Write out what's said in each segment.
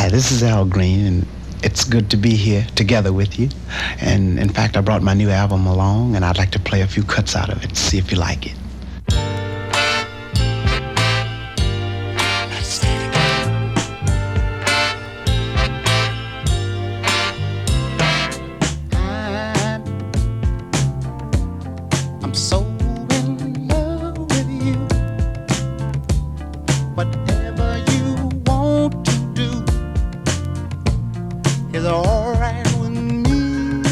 Hi, this is Al Greene, and it's good to be here together with you. And in fact, I brought my new album along, and I'd like to play a few cuts out of it, see if you like it. I'm so in love with you. Whatever you want to do is alright with me.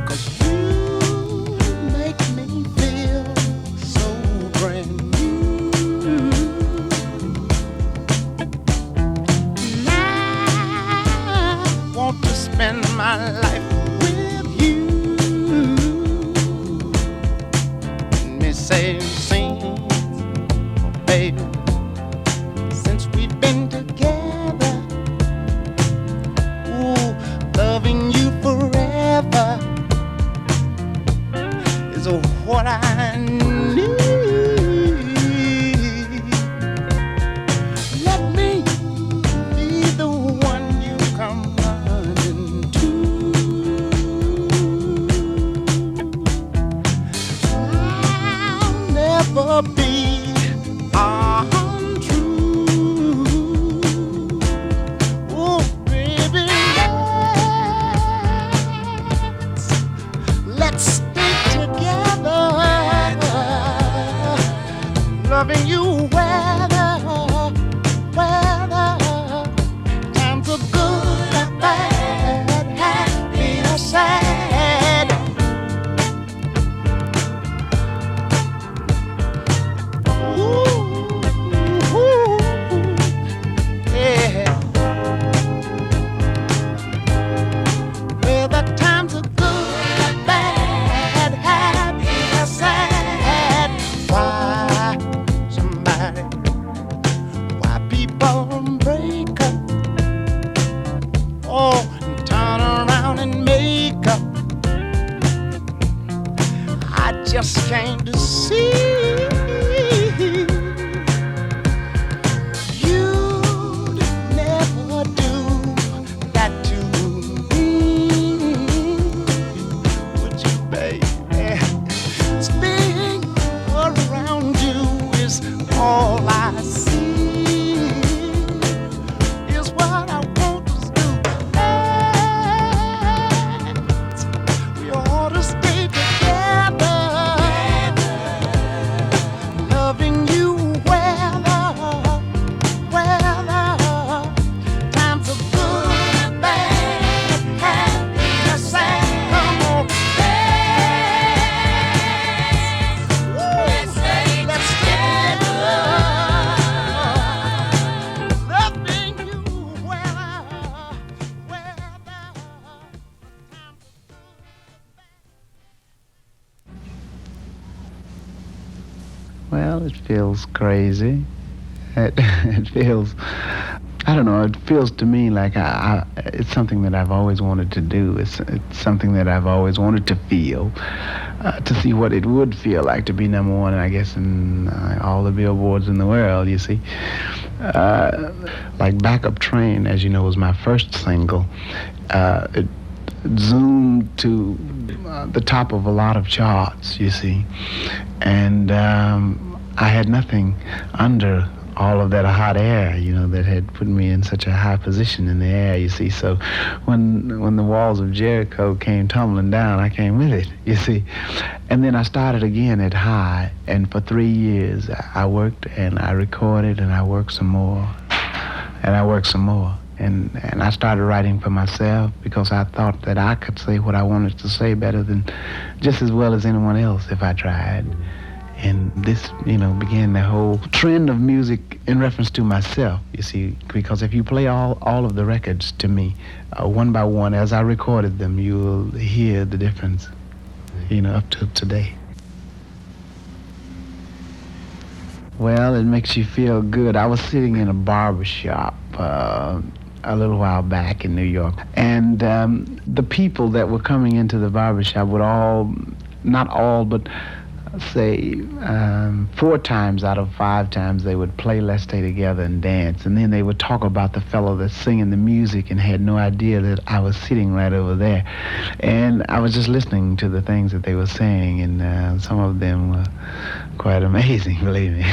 'Cause you make me feel so brand new. And I want to spend my life with you. Let me say, sing, baby, since we've been together, ooh, loving you forever is what I need. Let me be the one you come running to. I'll never be untrue. Oh, baby, let's stay together, loving you weather, times are good or bad, happy or sad. Ooh, yeah. Well, the times are good or bad, happy or sad. Why why people break up? Oh, and turn around and make up. I just came to see you'd never do that to me, would you, baby? Being around you is all I see, is what I want us to do. We ought to stay together, loving you weather, times are good and bad, happy or sad. Come on, let's stay together, loving you weather. Well, it feels crazy. It feels, I don't know, it feels to me like it's something that I've always wanted to do. It's something that I've always wanted to feel, to see what it would feel like to be number one, I guess, in all the billboards in the world, you see. Like Backup Train, as you know, was my first single. It zoomed to the top of a lot of charts, you see. And I had nothing under all of that hot air, you know, that had put me in such a high position in the air, you see. So when the walls of Jericho came tumbling down, I came with it, you see. And then I started again at high, and for 3 years I worked and I recorded and I worked some more, and I worked some more. And I started writing for myself because I thought that I could say what I wanted to say better than, just as well as anyone else if I tried. And this, you know, began the whole trend of music in reference to myself, you see, because if you play all of the records to me, one by one, as I recorded them, you'll hear the difference, you know, up to today. Well, it makes you feel good. I was sitting in a barber shop a little while back in New York, and the people that were coming into the barber shop would all, not all, but say 4 times out of 5 times they would play Let's Stay Together and dance, and then they would talk about the fellow that's singing the music and had no idea that I was sitting right over there. And I was just listening to the things that they were saying, and some of them were quite amazing, believe me.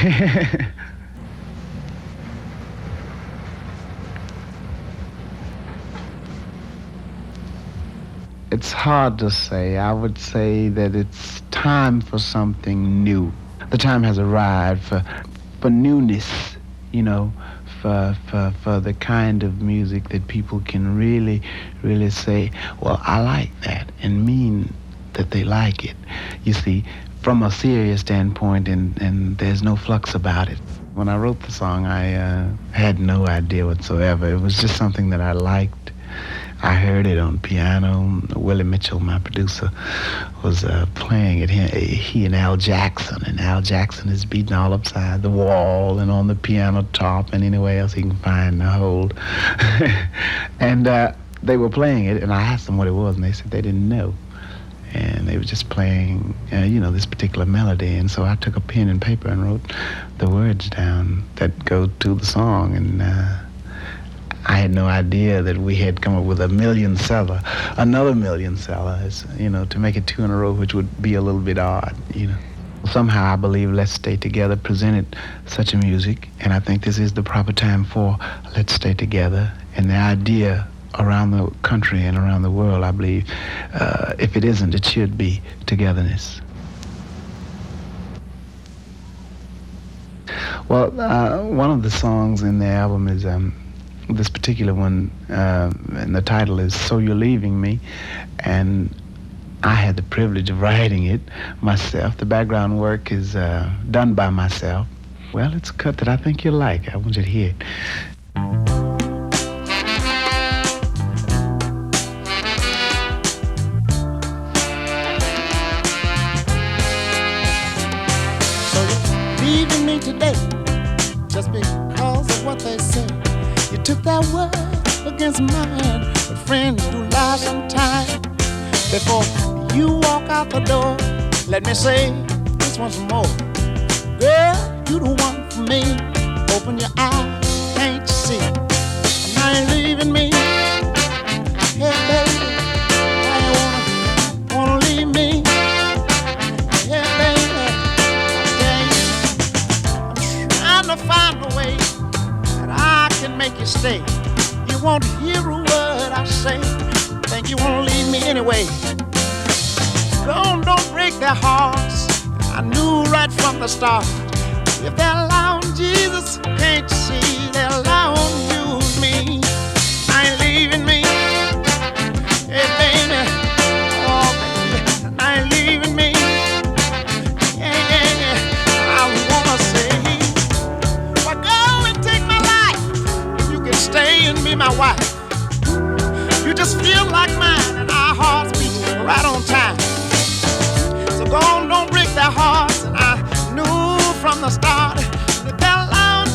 It's hard to say. I would say that it's time for something new. The time has arrived for newness, you know, for the kind of music that people can really, really say, well, I like that, and mean that they like it. You see, from a serious standpoint, and there's no flux about it. When I wrote the song, I had no idea whatsoever. It was just something that I liked. I heard it on piano. Willie Mitchell, my producer, was playing it. He and Al Jackson, and Al Jackson is beating all upside the wall and on the piano top and anywhere else he can find to hold. And they were playing it, and I asked them what it was, and they said they didn't know. And they were just playing, this particular melody. And so I took a pen and paper and wrote the words down that go to the song, and I had no idea that we had come up with another million seller, to make it 2 in a row, which would be a little bit odd, Somehow I believe Let's Stay Together presented such a music, and I think this is the proper time for Let's Stay Together. And the idea around the country and around the world, I believe, if it isn't, it should be togetherness. Well, one of the songs in the album is this particular one, and the title is So You're Leaving Me, and I had the privilege of writing it myself. The background work is done by myself. Well, it's a cut that I think you'll like. I want you to hear it. So you're leaving me today just because of what they say. You took that word against mine, but friends do lie sometimes. Before you walk out the door, let me say this once more. Girl, you the one for me. Open your eyes, can't you see? Now you're leaving me. Hey, baby, why you wanna leave me? Yeah, baby, I'm trying to find a way that I can make you stay. You won't hear a word I say. Think you wanna leave me anyway. Don't break their hearts. I knew right from the start. If they're allowing Jesus, can't you see they're allowing you me? I ain't leaving me. Hey baby, oh baby, I ain't leaving me. Yeah, I wanna say, why go and take my life? You can stay and be my wife. You just feel like mine, and our hearts beat right on time. Go on, don't break their hearts. And I knew from the start that they're allowing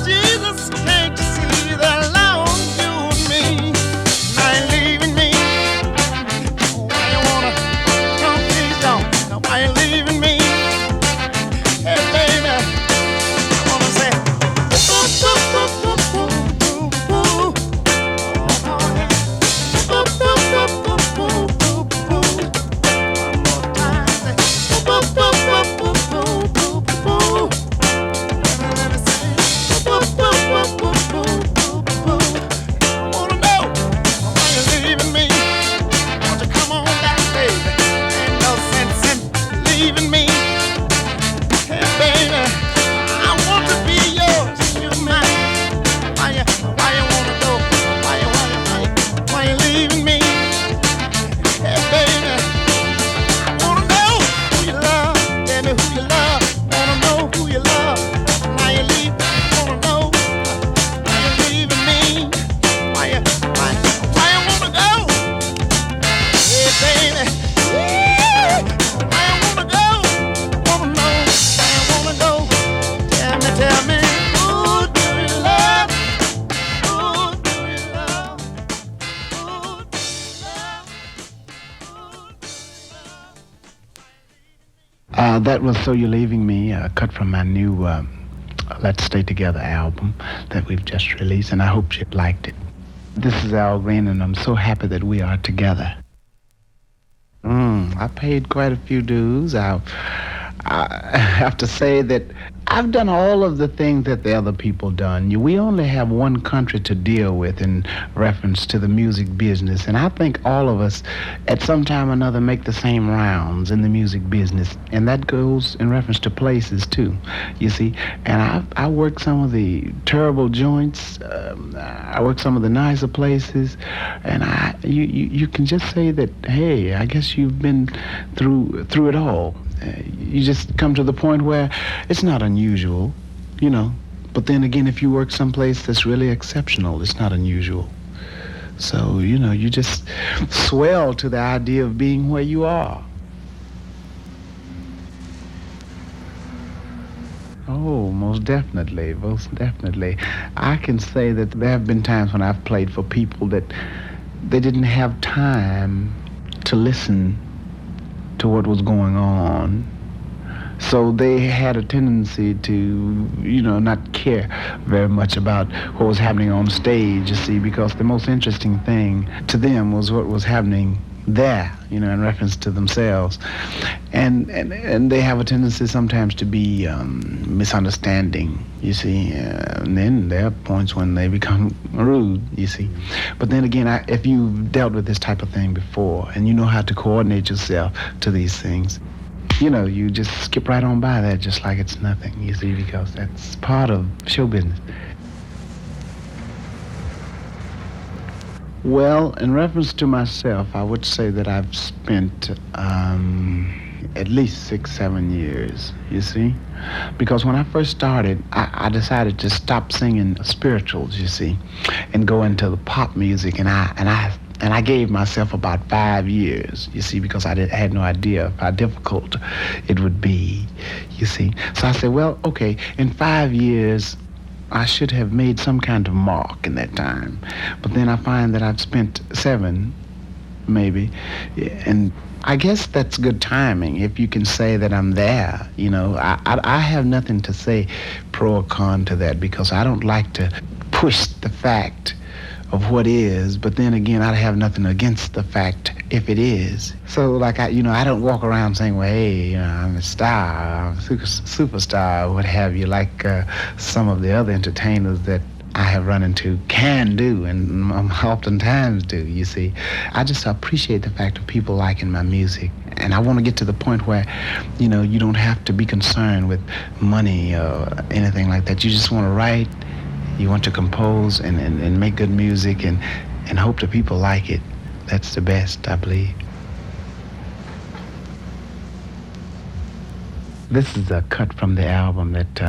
That was So You're Leaving Me, cut from my new Let's Stay Together album that we've just released, and I hope you liked it. This is Al Greene, and I'm so happy that we are together. I paid quite a few dues. I have to say that I've done all of the things that the other people done. We only have one country to deal with in reference to the music business, and I think all of us at some time or another make the same rounds in the music business, and that goes in reference to places too, you see. And I work some of the terrible joints, I work some of the nicer places, and you can just say that, hey, I guess you've been through it all. You just come to the point where it's not unusual, you know. But then again, if you work someplace that's really exceptional, it's not unusual. So, you know, you just swell to the idea of being where you are. Oh, most definitely, most definitely. I can say that there have been times when I've played for people that they didn't have time to listen to what was going on. So they had a tendency to, you know, not care very much about what was happening on stage, you see, because the most interesting thing to them was what was happening there, you know, in reference to themselves. And they have a tendency sometimes to be misunderstanding, you see. And then there are points when they become rude, you see. But then again, if you've dealt with this type of thing before and you know how to coordinate yourself to these things, you know, you just skip right on by that just like it's nothing, you see, because that's part of show business. Well, in reference to myself, I would say that I've spent at least 6-7 years, you see. Because when I first started, I decided to stop singing spirituals, you see, and go into the pop music, and I gave myself about 5 years, you see, because I had no idea how difficult it would be, you see. So I said, well, okay, in 5 years, I should have made some kind of mark in that time. But then I find that I've spent 7, maybe, and I guess that's good timing if you can say that I'm there, you know. I have nothing to say pro or con to that because I don't like to push the fact of what is, but then again, I have nothing against the fact if it is. So like I don't walk around saying, well, hey, you know, I'm a star, I'm a superstar, what have you, like some of the other entertainers that I have run into can do, and oftentimes do, you see. I just appreciate the fact of people liking my music. And I want to get to the point where, you know, you don't have to be concerned with money or anything like that. You just want to write, you want to compose and make good music and hope that people like it. That's the best, I believe. This is a cut from the album that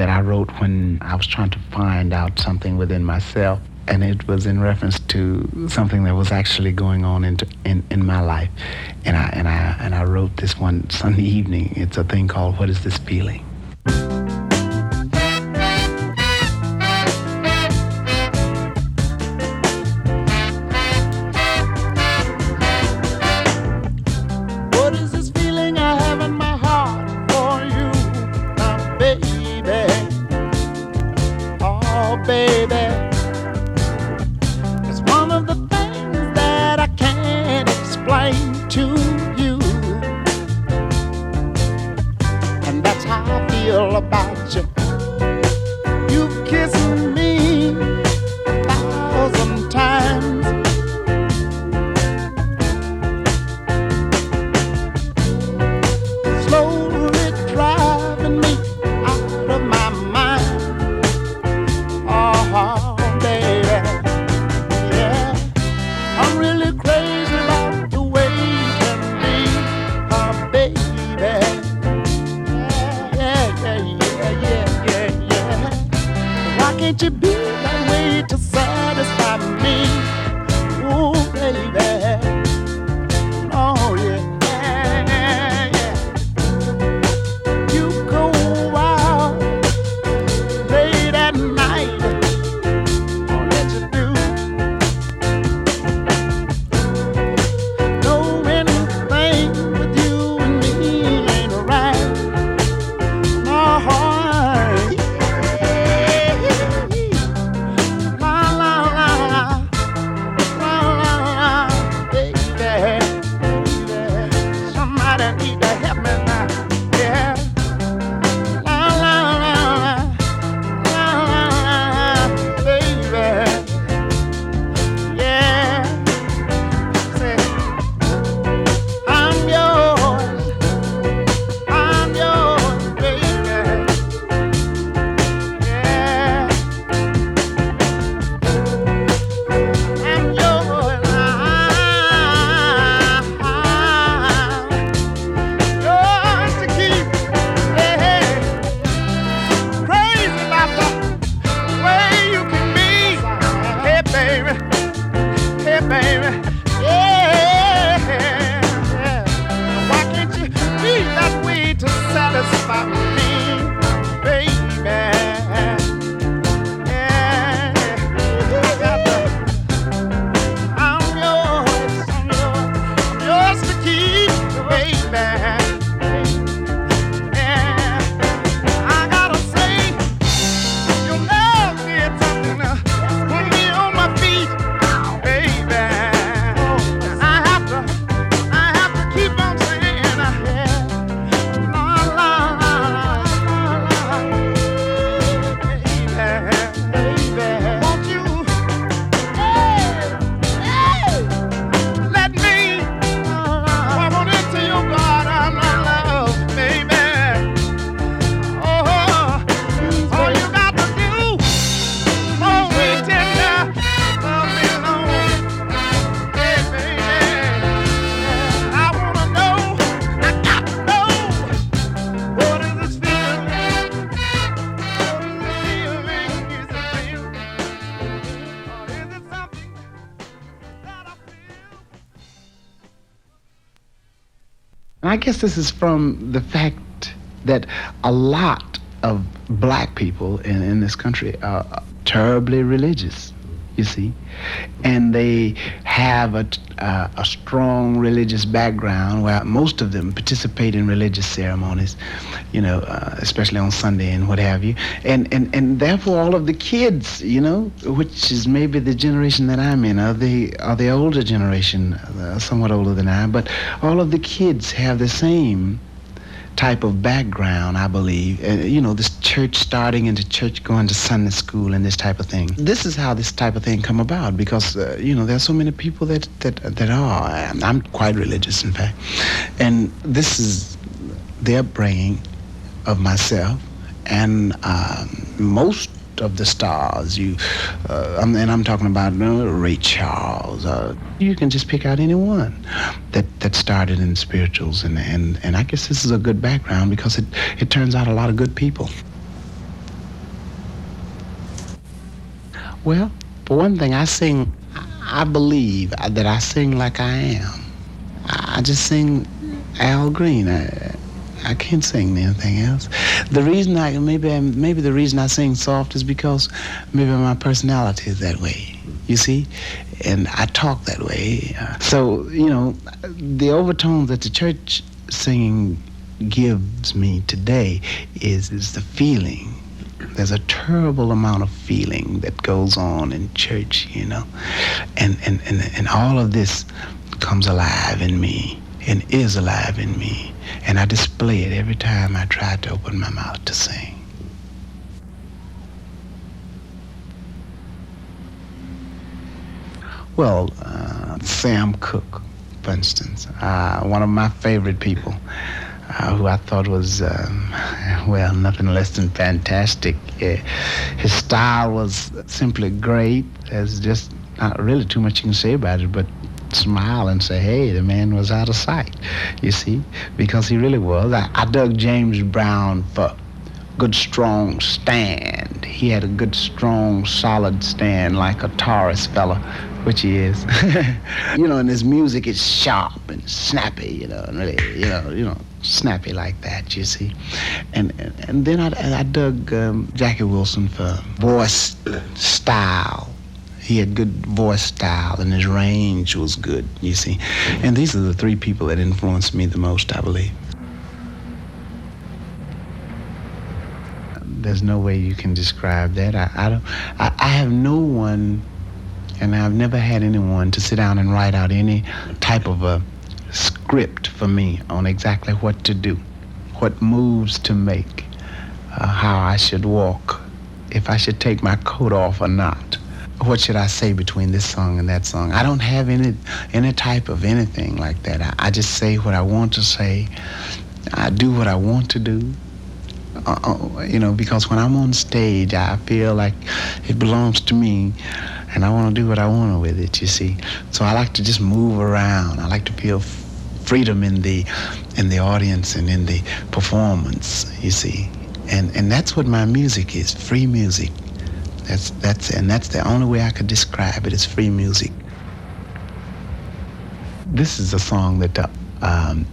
I wrote when I was trying to find out something within myself, and it was in reference to something that was actually going on in my life, and I wrote this one Sunday evening. It's a thing called "What Is This Feeling?" Right. And I guess this is from the fact that a lot of black people in this country are terribly religious, you see, and they have a strong religious background where most of them participate in religious ceremonies, especially on Sunday and what have you, and therefore all of the kids, which is maybe the generation that I'm in, or the older generation, somewhat older than I, but all of the kids have the same type of background, I believe. This church starting into church, going to Sunday school and this type of thing. This is how this type of thing come about because, there are so many people that are. I'm quite religious, in fact. And this is the upbringing of myself and most of the stars. And I'm talking about Ray Charles. You can just pick out any one that started in spirituals, and I guess this is a good background because it turns out a lot of good people. Well, for one thing, I believe that I sing like I am. I just sing Al Green. I can't sing anything else. The reason maybe the reason I sing soft is because maybe my personality is that way, you see, and I talk that way. So the overtones that the church singing gives me today is the feeling. There's a terrible amount of feeling that goes on in church, and all of this comes alive in me and is alive in me. And I display it every time I try to open my mouth to sing. Well, Sam Cooke, for instance, one of my favorite people, who I thought was, nothing less than fantastic. His style was simply great. There's just not really too much you can say about it, but smile and say, hey, the man was out of sight, you see, because he really was. I dug James Brown for good, strong stand. He had a good, strong, solid stand like a Taurus fella, which he is. And his music is sharp and snappy, and really, snappy like that, you see. And then I dug Jackie Wilson for voice style. He had good voice style, and his range was good, you see. And these are the three people that influenced me the most, I believe. There's no way you can describe that. I have no one, and I've never had anyone to sit down and write out any type of a script for me on exactly what to do, what moves to make, how I should walk, if I should take my coat off or not. What should I say between this song and that song? I don't have any type of anything like that. I just say what I want to say. I do what I want to do. Because when I'm on stage, I feel like it belongs to me, and I want to do what I want with it, you see. So I like to just move around. I like to feel freedom in the audience and in the performance, you see. And that's what my music is, free music. That's the only way I could describe it, is free music. This is a song that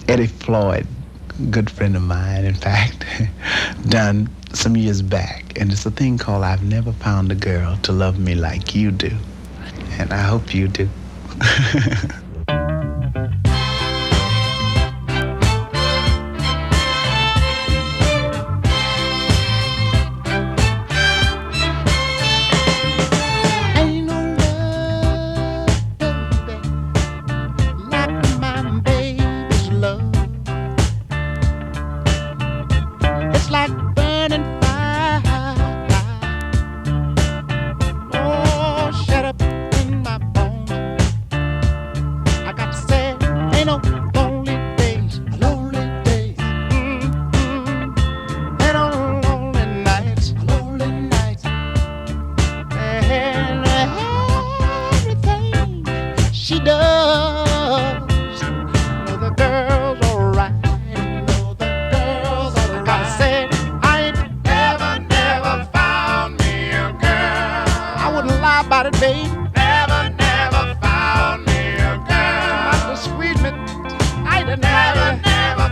Eddie Floyd, good friend of mine, in fact, done some years back. And it's a thing called I've Never Found a Girl to Love Me Like You Do. And I hope you do. Never, never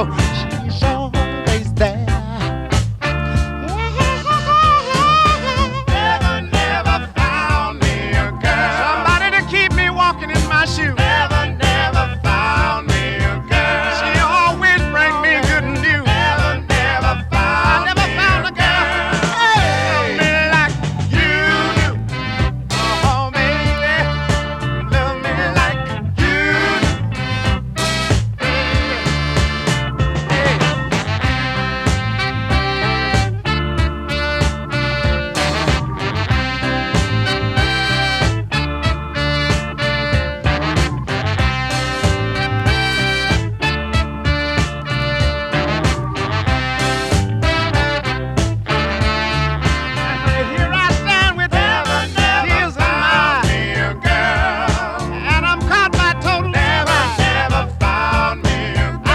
know she's always there. Never found me a girl. Somebody to keep me walking in my shoes. Never found me a girl. She always bring me good news. Never found a girl. Love me like you do. Oh, baby, love me like you Here I stand with tears in my eyes, and I'm caught by total surprise. Never found me a girl. I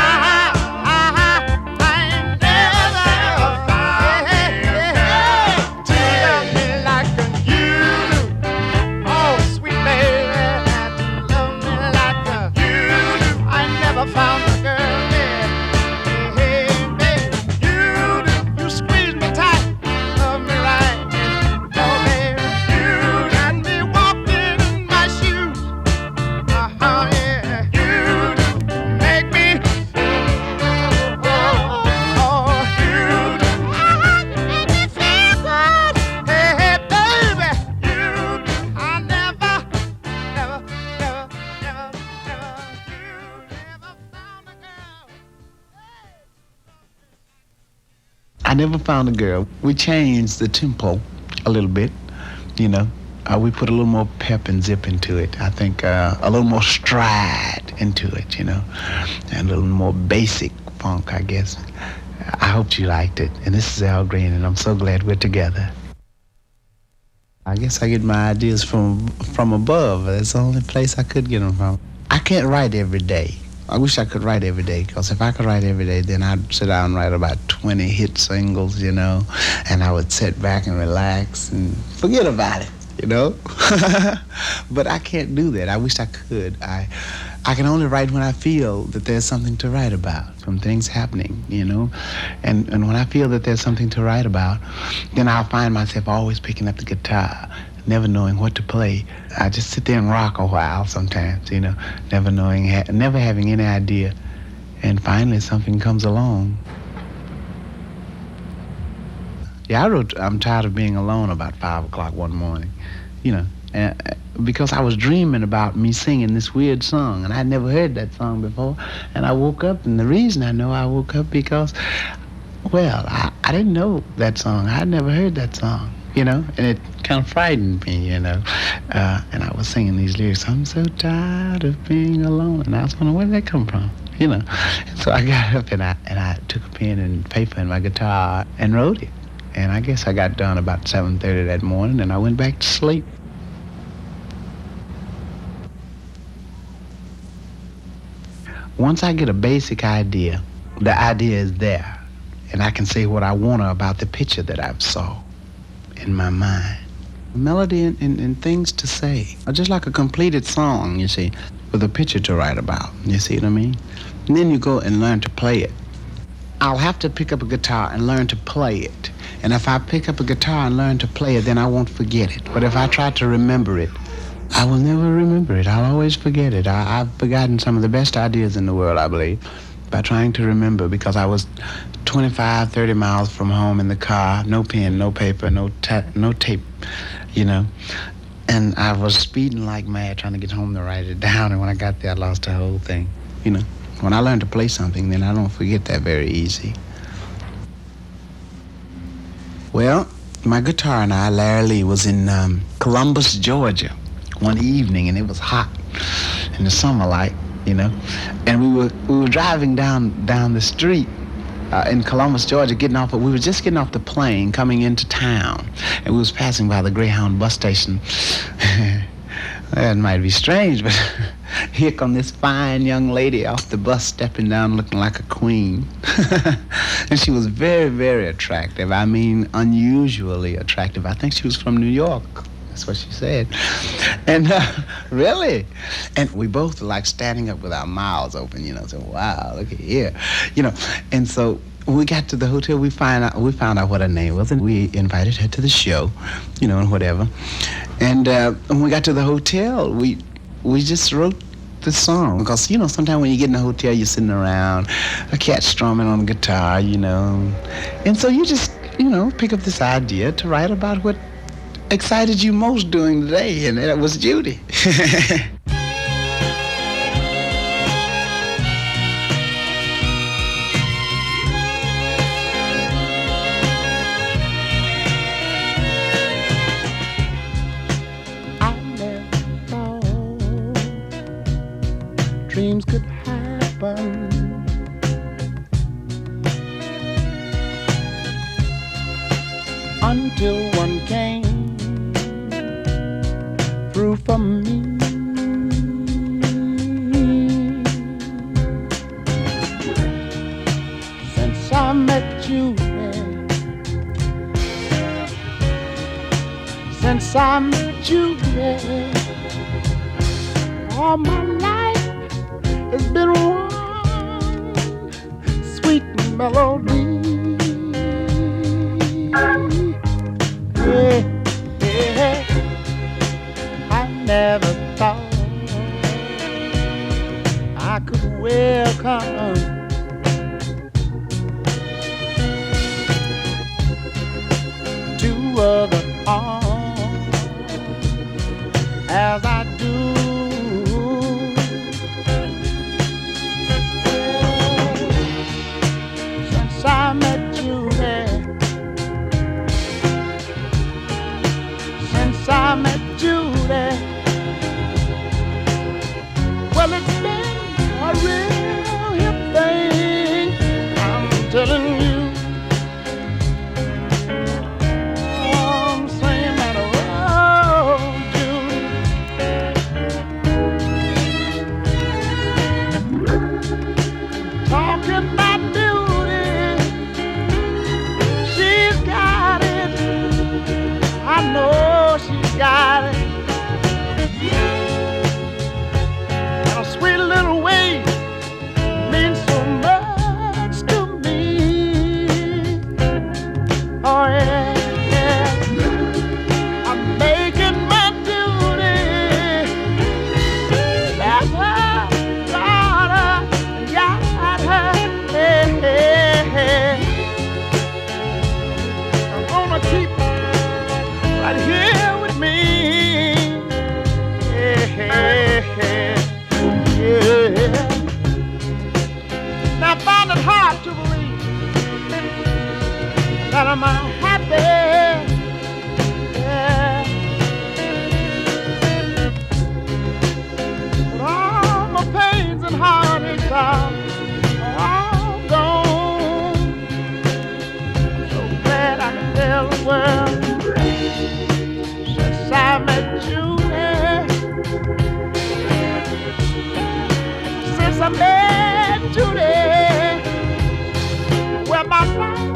ain't never found me a girl to love me like you do. Oh, sweet baby, to love me like you do. I never found a girl, yeah. Hey, baby, you do. You squeeze me tight, love me right. Oh, baby, you got me walking in my shoes. Yeah, you do. Make me feel, oh, you do. Make me feel good. Hey, baby, you do. I never, you never found a girl. I never found a girl. We changed the tempo a little bit, you know. We put a little more pep and zip into it. I think a little more stride into it, you know, and a little more basic funk, I guess. I hope you liked it. And this is Al Greene, and I'm so glad we're together. I guess I get my ideas from above. That's the only place I could get them from. I can't write every day. I wish I could write every day, because if I could write every day, then I'd sit down and write about 20 hit singles, you know, and I would sit back and relax and forget about it, you know. But I can't do that. I wish I could. I can only write when I feel that there's something to write about, from things happening, you know. And when I feel that there's something to write about, then I'll find myself always picking up the guitar, never knowing what to play. I just sit there and rock a while sometimes, you know, never having any idea. And finally something comes along. Yeah, I wrote I'm Tired of Being Alone about 5 o'clock one morning, you know, because I was dreaming about me singing this weird song, and I'd never heard that song before. And I woke up, and the reason I know I woke up because, well, I didn't know that song. I'd never heard that song, you know, and it kind of frightened me, you know. And I was singing these lyrics, I'm so tired of being alone. And I was wondering, where did that come from, you know? And so I got up and I took a pen and paper and my guitar and wrote it. And I guess I got done about 7:30 that morning, and I went back to sleep. Once I get a basic idea, the idea is there, and I can say what I want to about the picture that I've saw in my mind. Melody and things to say, are just like a completed song, you see, with a picture to write about, you see what I mean? And then you go and learn to play it. I'll have to pick up a guitar and learn to play it. And if I pick up a guitar and learn to play it, then I won't forget it. But if I try to remember it, I will never remember it. I'll always forget it. I've forgotten some of the best ideas in the world, I believe, by trying to remember, because I was 25, 30 miles from home in the car, no pen, no paper, no tape, you know. And I was speeding like mad trying to get home to write it down. And when I got there, I lost the whole thing, you know. When I learn to play something, then I don't forget that very easy. Well, my guitar and I, Larry Lee, was in Columbus, Georgia one evening, and it was hot in the summer light, you know. And we were driving down the street in Columbus, Georgia, we were just getting off the plane coming into town, and we was passing by the Greyhound bus station. That might be strange, but here come this fine young lady off the bus, stepping down looking like a queen. And she was very, very attractive. I mean, unusually attractive. I think she was from New York. That's what she said. And really, and we both like standing up with our mouths open, saying, wow, look at here, And so when we got to the hotel, we found out what her name was, and we invited her to the show, and whatever. And when we got to the hotel, we just wrote the song, because sometimes when you get in a hotel, you're sitting around, a cat strumming on the guitar, and so you just pick up this idea to write about what excited you most during the day, and that was Judy. Dreams could happen until one came through for me. Since I met you, since I met you, all my life it's been one sweet melody. Yeah. I never thought I could welcome two other arms as I do. I met you there. Since I met you there, well, it's been a real hip thing, I'm telling you. I'm saying that, oh, Judy, talking about I know she's got it. And a sweet little way means so much to me. Oh yeah. I'm making my duty. That's her daughter, got her. Hey. I'm gonna keep right here with me. Yeah. Now I find it hard to believe that I'm happy. Yeah. But all my pains and heartaches are all gone. I'm so glad I can tell the world. Since I met you, since I met you, well, my life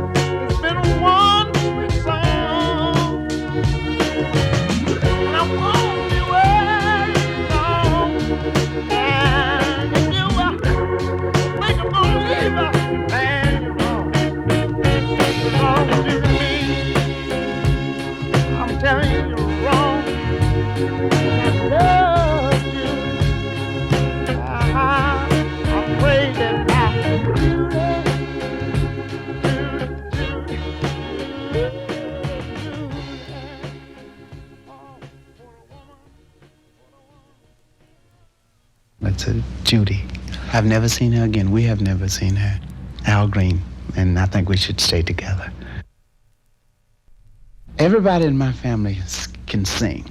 has been one sweet song, and I won't be waiting long. And if you think I'm gonna leave her, man, you're wrong. You're wrong to me. I'm telling you, you're wrong. I love you. I pray that I do that. That's Judy. I've never seen her again. We have never seen her. Al Greene, and I think we should stay together. Everybody in my family can sing.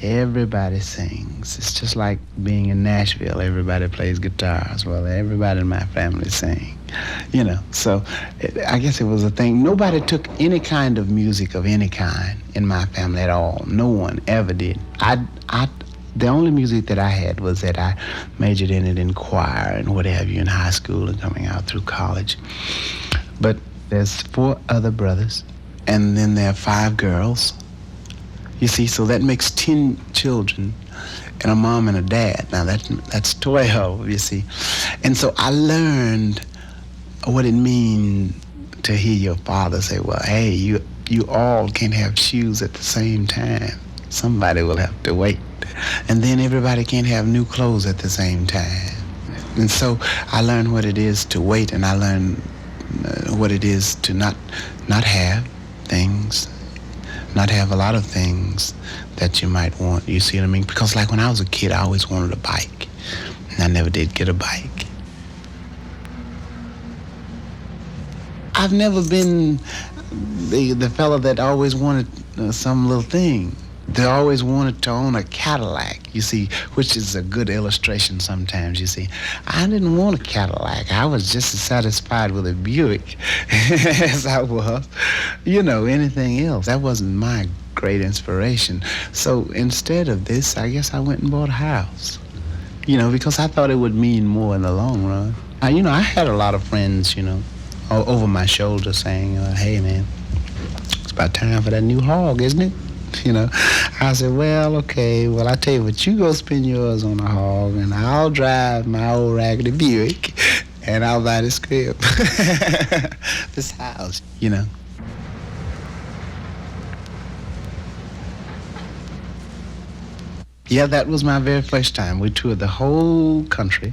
Everybody sings. It's just like being in Nashville. Everybody plays guitars. Well, everybody in my family sing. So I guess it was a thing. Nobody took any kind of music of any kind in my family at all. No one ever did. The only music that I had was that I majored in it in choir and what have you in high school and coming out through college. But there's 4 other brothers, and then there are 5 girls, You see, so that makes 10 children and a mom and a dad. Now that's 12, you see. And so I learned what it means to hear your father say, well, hey, you all can't have shoes at the same time. Somebody will have to wait. And then everybody can't have new clothes at the same time. And so I learned what it is to wait, and I learned what it is to not have things, not have a lot of things that you might want. You see what I mean? Because like when I was a kid, I always wanted a bike, and I never did get a bike. I've never been the fella that always wanted some little thing. They always wanted to own a Cadillac, you see, which is a good illustration sometimes, you see. I didn't want a Cadillac. I was just as satisfied with a Buick as I was, anything else. That wasn't my great inspiration. So instead of this, I guess I went and bought a house, because I thought it would mean more in the long run. I had a lot of friends, over my shoulder saying, hey, man, it's about time for that new hog, isn't it? I said, well, okay, well, I tell you what, you go spend yours on a hog, and I'll drive my old raggedy Buick, and I'll buy this crib, this house, Yeah, that was my very first time. We toured the whole country,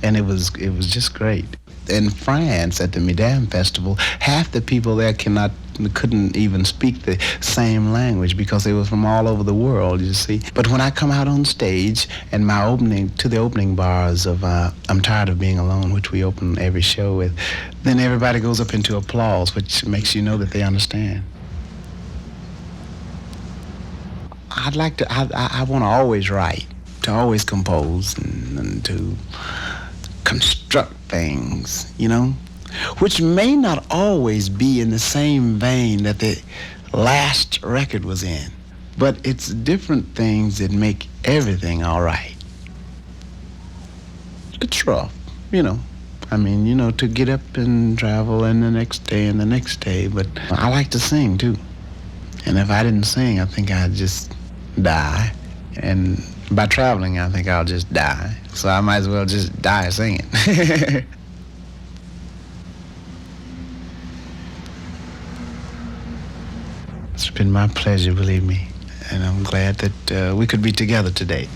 and it was just great. In France, at the Midam Festival, half the people there couldn't even speak the same language because they were from all over the world, you see. But when I come out on stage and the opening bars of I'm Tired of Being Alone, which we open every show with, then everybody goes up into applause, which makes you know that they understand. I want to always write, to always compose, and to construct things, which may not always be in the same vein that the last record was in, but it's different things that make everything all right. It's rough, to get up and travel and the next day, but I like to sing too. And if I didn't sing, I think I'd just die. And by traveling, I think I'll just die. So I might as well just die singing. It's been my pleasure, believe me. And I'm glad that we could be together today.